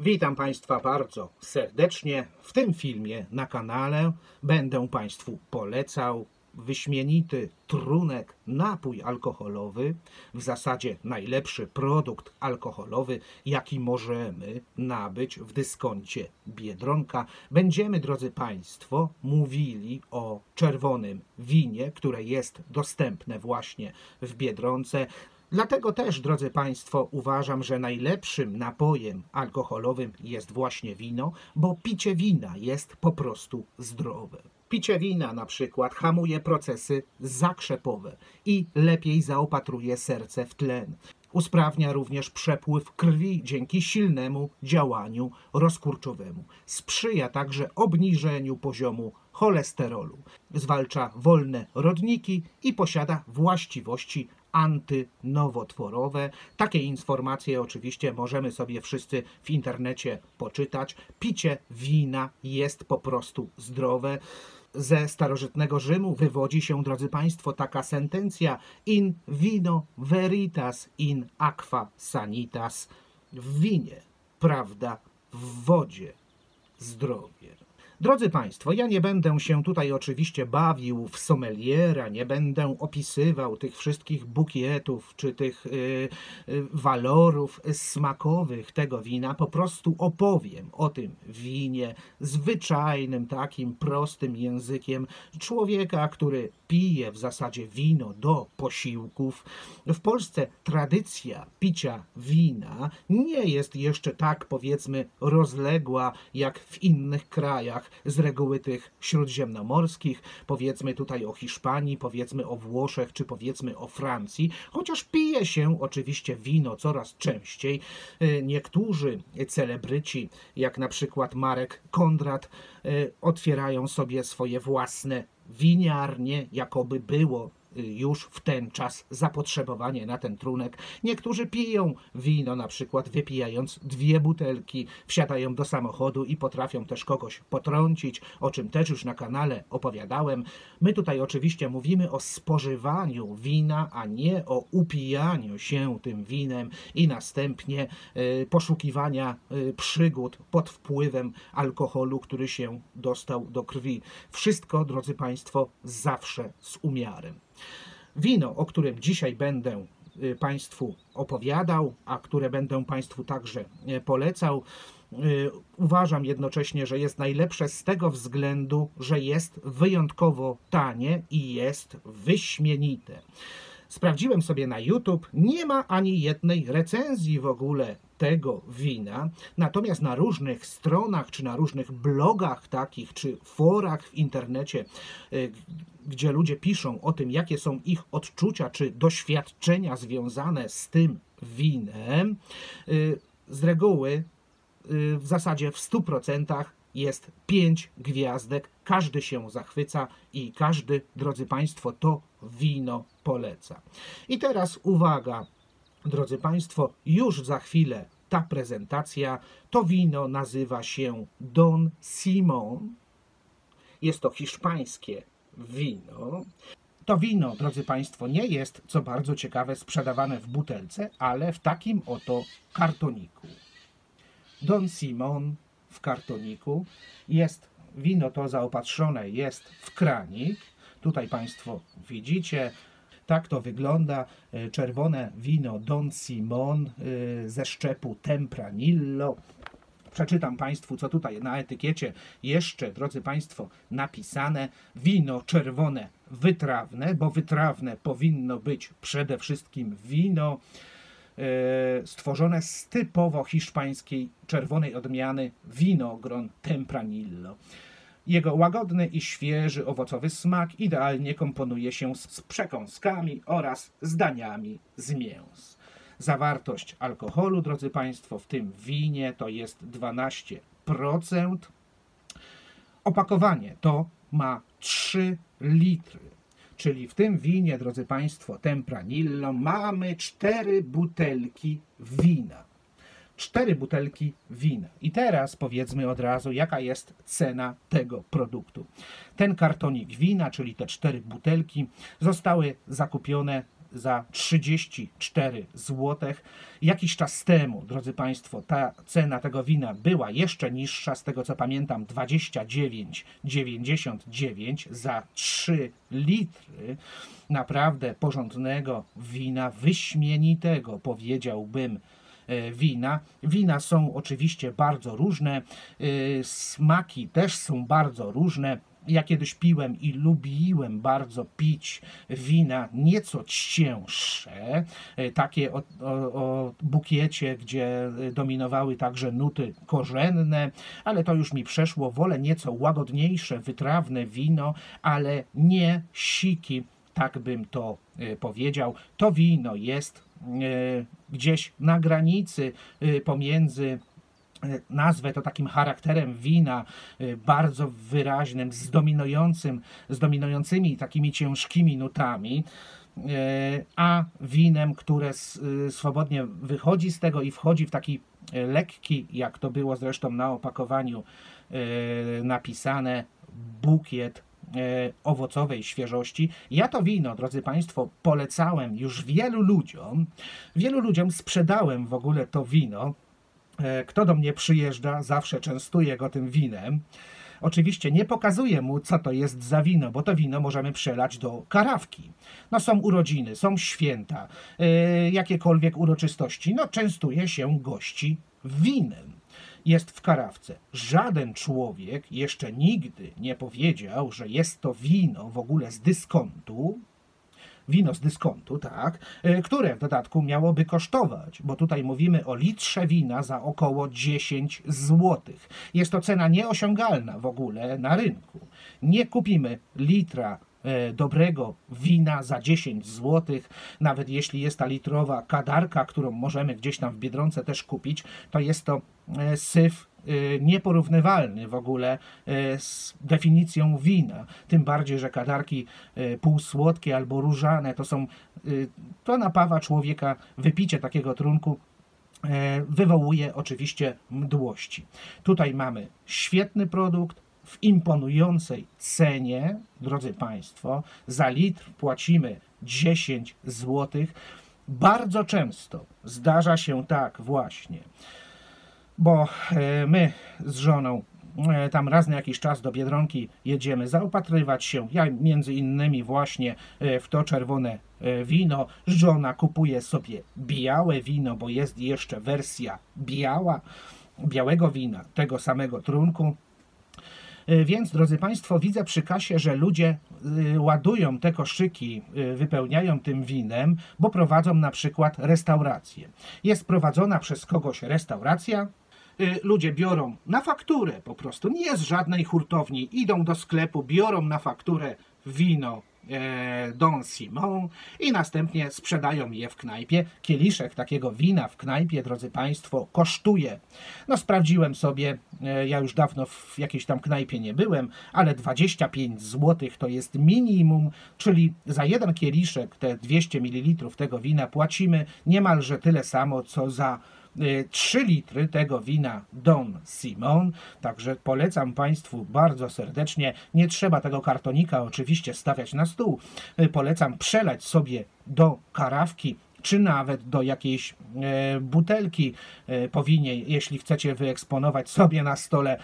Witam Państwa bardzo serdecznie. W tym filmie na kanale będę Państwu polecał wyśmienity trunek napój alkoholowy, w zasadzie najlepszy produkt alkoholowy, jaki możemy nabyć w dyskoncie Biedronka. Będziemy, drodzy Państwo, mówili o czerwonym winie, które jest dostępne właśnie w Biedronce. Dlatego też, drodzy Państwo, uważam, że najlepszym napojem alkoholowym jest właśnie wino, bo picie wina jest po prostu zdrowe. Picie wina na przykład hamuje procesy zakrzepowe i lepiej zaopatruje serce w tlen. Usprawnia również przepływ krwi dzięki silnemu działaniu rozkurczowemu. Sprzyja także obniżeniu poziomu cholesterolu. Zwalcza wolne rodniki i posiada właściwości antynowotworowe. Takie informacje oczywiście możemy sobie wszyscy w internecie poczytać. Picie wina jest po prostu zdrowe. Ze starożytnego Rzymu wywodzi się, drodzy Państwo, taka sentencja: in vino veritas, in aqua sanitas. W winie prawda, w wodzie zdrowie. Drodzy Państwo, ja nie będę się tutaj oczywiście bawił w sommeliera, nie będę opisywał tych wszystkich bukietów czy tych walorów smakowych tego wina. Po prostu opowiem o tym winie zwyczajnym, takim prostym językiem człowieka, który pije w zasadzie wino do posiłków. W Polsce tradycja picia wina nie jest jeszcze tak, powiedzmy, rozległa jak w innych krajach, z reguły tych śródziemnomorskich, powiedzmy tutaj o Hiszpanii, powiedzmy o Włoszech, czy powiedzmy o Francji, chociaż pije się oczywiście wino coraz częściej. Niektórzy celebryci, jak na przykład Marek Kondrat, otwierają sobie swoje własne winiarnie, jakoby było już w ten czas zapotrzebowanie na ten trunek. Niektórzy piją wino, na przykład wypijając 2 butelki, wsiadają do samochodu i potrafią też kogoś potrącić, o czym też już na kanale opowiadałem. My tutaj oczywiście mówimy o spożywaniu wina, a nie o upijaniu się tym winem i następnie poszukiwania przygód pod wpływem alkoholu, który się dostał do krwi. Wszystko, drodzy Państwo, zawsze z umiarem. Wino, o którym dzisiaj będę Państwu opowiadał, a które będę Państwu także polecał, uważam jednocześnie, że jest najlepsze z tego względu, że jest wyjątkowo tanie i jest wyśmienite. Sprawdziłem sobie na YouTube, nie ma ani jednej recenzji w ogóle tego wina, natomiast na różnych stronach, czy na różnych blogach takich, czy forach w internecie, gdzie ludzie piszą o tym, jakie są ich odczucia, czy doświadczenia związane z tym winem, z reguły w zasadzie w 100% jest 5 gwiazdek, każdy się zachwyca i każdy, drodzy Państwo, to wino poleca. I teraz uwaga, drodzy Państwo, już za chwilę ta prezentacja. To wino nazywa się Don Simón. Jest to hiszpańskie wino. To wino, drodzy Państwo, nie jest, co bardzo ciekawe, sprzedawane w butelce, ale w takim oto kartoniku. Don Simón w kartoniku. Jest wino to zaopatrzone jest w kranik. Tutaj Państwo widzicie, tak to wygląda. Czerwone wino Don Simón ze szczepu Tempranillo. Przeczytam Państwu, co tutaj na etykiecie jeszcze, drodzy Państwo, napisane. Wino czerwone wytrawne, bo wytrawne powinno być przede wszystkim wino stworzone z typowo hiszpańskiej czerwonej odmiany winogron Tempranillo. Jego łagodny i świeży owocowy smak idealnie komponuje się z przekąskami oraz z daniami z mięs. Zawartość alkoholu, drodzy Państwo, w tym winie to jest 12%. Opakowanie to ma 3 litry. Czyli w tym winie, drodzy Państwo, Tempranillo mamy 4 butelki wina. 4 butelki wina. I teraz powiedzmy od razu, jaka jest cena tego produktu. Ten kartonik wina, czyli te 4 butelki, zostały zakupione za 34 zł. Jakiś czas temu, drodzy Państwo, ta cena tego wina była jeszcze niższa, z tego co pamiętam 29,99 za 3 litry naprawdę porządnego wina, wyśmienitego, powiedziałbym, wina. Wina są oczywiście bardzo różne, smaki też są bardzo różne. Ja kiedyś piłem i lubiłem bardzo pić wina nieco cięższe, takie o bukiecie, gdzie dominowały także nuty korzenne, ale to już mi przeszło. Wolę nieco łagodniejsze, wytrawne wino, ale nie siki, tak bym to powiedział. To wino jest gdzieś na granicy pomiędzy, nazwę to takim charakterem wina bardzo wyraźnym, z dominującymi takimi ciężkimi nutami, a winem, które swobodnie wychodzi z tego i wchodzi w taki lekki, jak to było zresztą na opakowaniu napisane, bukiet owocowej świeżości. Ja to wino, drodzy Państwo, polecałem już wielu ludziom sprzedałem w ogóle to wino. Kto do mnie przyjeżdża, zawsze częstuję go tym winem. Oczywiście nie pokazuję mu, co to jest za wino, bo to wino możemy przelać do karawki. No są urodziny, są święta, jakiekolwiek uroczystości. No częstuje się gości winem. Jest w karawce. Żaden człowiek jeszcze nigdy nie powiedział, że jest to wino w ogóle z dyskontu. Wino z dyskontu, tak, które w dodatku miałoby kosztować, bo tutaj mówimy o litrze wina za około 10 zł. Jest to cena nieosiągalna w ogóle na rynku. Nie kupimy litra dobrego wina za 10 zł, nawet jeśli jest ta litrowa kadarka, którą możemy gdzieś tam w Biedronce też kupić, to jest to syf nieporównywalny w ogóle z definicją wina. Tym bardziej, że kadarki półsłodkie albo różane to napawa człowieka, wypicie takiego trunku wywołuje oczywiście mdłości. Tutaj mamy świetny produkt w imponującej cenie, drodzy Państwo. Za litr płacimy 10 zł. Bardzo często zdarza się tak właśnie, bo my z żoną tam raz na jakiś czas do Biedronki jedziemy zaopatrywać się. Ja między innymi właśnie w to czerwone wino. Żona kupuje sobie białe wino, bo jest jeszcze wersja białego wina, tego samego trunku. Więc, drodzy Państwo, widzę przy kasie, że ludzie ładują te koszyki, wypełniają tym winem, bo prowadzą na przykład restaurację. Jest prowadzona przez kogoś restauracja, ludzie biorą na fakturę po prostu, nie z żadnej hurtowni, idą do sklepu, biorą na fakturę wino Don Simon i następnie sprzedają je w knajpie. Kieliszek takiego wina w knajpie, drodzy Państwo, kosztuje, no sprawdziłem sobie, ja już dawno w jakiejś tam knajpie nie byłem, ale 25 zł to jest minimum, czyli za jeden kieliszek, te 200 ml tego wina płacimy niemalże tyle samo, co za 3 litry tego wina Don Simon, także polecam Państwu bardzo serdecznie. Nie trzeba tego kartonika oczywiście stawiać na stół. Polecam przelać sobie do karawki, czy nawet do jakiejś butelki powinien, jeśli chcecie wyeksponować sobie na stole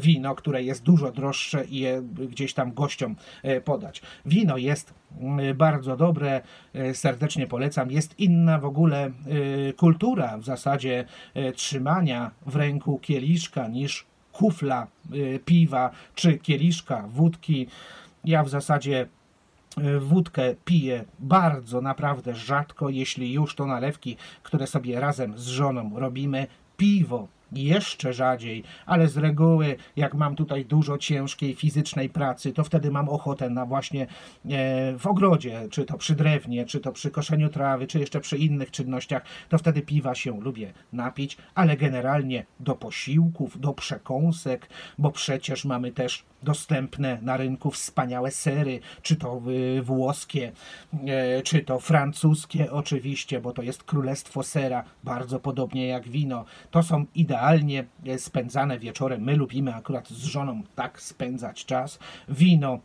wino, które jest dużo droższe i je gdzieś tam gościom podać. Wino jest bardzo dobre, serdecznie polecam. Jest inna w ogóle kultura w zasadzie trzymania w ręku kieliszka niż kufla piwa czy kieliszka wódki. Ja w zasadzie wódkę piję bardzo, naprawdę rzadko, jeśli już to nalewki, które sobie razem z żoną robimy. Piwo jeszcze rzadziej, ale z reguły jak mam tutaj dużo ciężkiej fizycznej pracy, to wtedy mam ochotę na właśnie w ogrodzie, czy to przy drewnie, czy to przy koszeniu trawy, czy jeszcze przy innych czynnościach, to wtedy piwa się lubię napić, ale generalnie do posiłków, do przekąsek, bo przecież mamy też dostępne na rynku wspaniałe sery, czy to włoskie, czy to francuskie oczywiście, bo to jest królestwo sera, bardzo podobnie jak wino. To są idealnie spędzane wieczorem. My lubimy akurat z żoną tak spędzać czas. Wino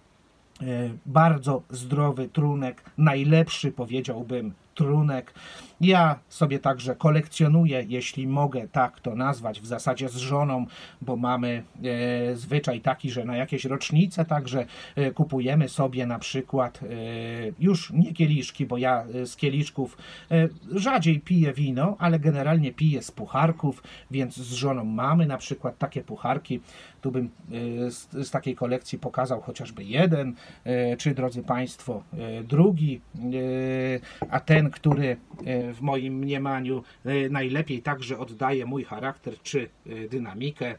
Bardzo zdrowy trunek, najlepszy powiedziałbym trunek. Ja sobie także kolekcjonuję, jeśli mogę tak to nazwać, w zasadzie z żoną, bo mamy zwyczaj taki, że na jakieś rocznice także kupujemy sobie na przykład już nie kieliszki, bo ja z kieliszków rzadziej piję wino, ale generalnie piję z pucharków, więc z żoną mamy na przykład takie pucharki. Tu bym z takiej kolekcji pokazał chociażby jeden, czy drodzy Państwo, drugi, a ten, który w moim mniemaniu najlepiej także oddaje mój charakter czy dynamikę,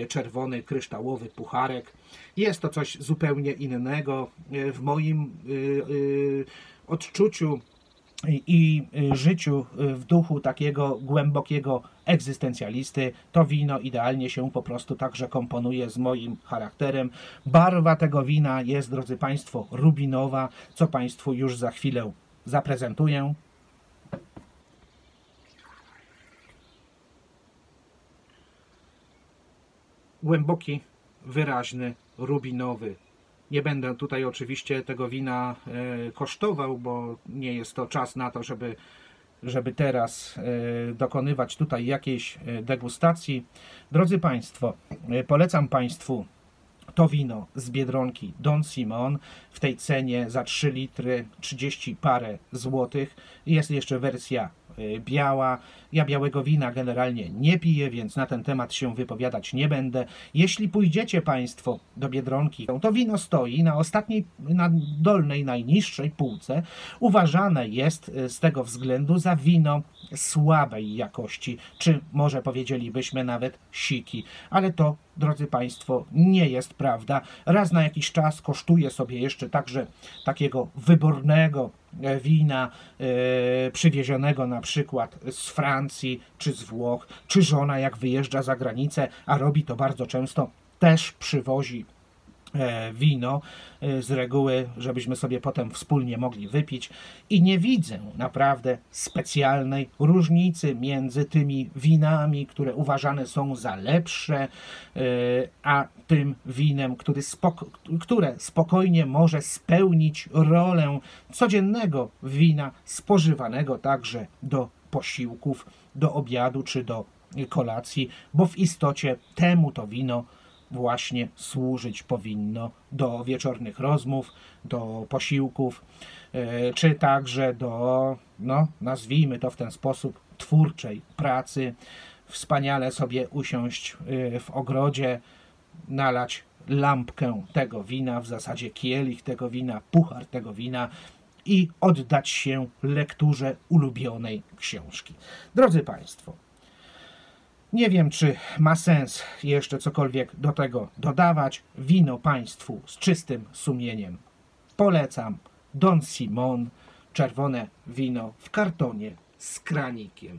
czerwony, kryształowy pucharek. Jest to coś zupełnie innego w moim odczuciu i życiu w duchu takiego głębokiego egzystencjalisty. To wino idealnie się po prostu także komponuje z moim charakterem. Barwa tego wina jest, drodzy Państwo, rubinowa, co Państwu już za chwilę zaprezentuję. Głęboki, wyraźny, rubinowy. Nie będę tutaj oczywiście tego wina kosztował, bo nie jest to czas na to, żeby teraz dokonywać tutaj jakiejś degustacji. Drodzy Państwo, polecam Państwu to wino z Biedronki Don Simon w tej cenie za 3 litry 30 parę złotych. Jest jeszcze wersja biała. Ja białego wina generalnie nie piję, więc na ten temat się wypowiadać nie będę. Jeśli pójdziecie Państwo do Biedronki, to wino stoi na ostatniej, na dolnej, najniższej półce. Uważane jest z tego względu za wino słabej jakości, czy może powiedzielibyśmy nawet siki. Ale to, drodzy Państwo, nie jest prawda. Raz na jakiś czas kosztuję sobie jeszcze także takiego wybornego wina przywiezionego na przykład z Francji czy z Włoch, czy żona jak wyjeżdża za granicę, a robi to bardzo często, też przywozi wino z reguły, żebyśmy sobie potem wspólnie mogli wypić, i nie widzę naprawdę specjalnej różnicy między tymi winami, które uważane są za lepsze, a tym winem, które spokojnie może spełnić rolę codziennego wina spożywanego także do posiłków, do obiadu czy do kolacji, bo w istocie temu to wino właśnie służyć powinno do wieczornych rozmów, do posiłków, czy także do, no nazwijmy to w ten sposób, twórczej pracy. Wspaniale sobie usiąść w ogrodzie, nalać lampkę tego wina, w zasadzie kielich tego wina, puchar tego wina i oddać się lekturze ulubionej książki. Drodzy Państwo, nie wiem, czy ma sens jeszcze cokolwiek do tego dodawać. Wino Państwu z czystym sumieniem polecam. Don Simon, czerwone wino w kartonie z kranikiem.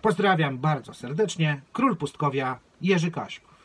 Pozdrawiam bardzo serdecznie. Król Pustkowia, Jerzy Kaśko.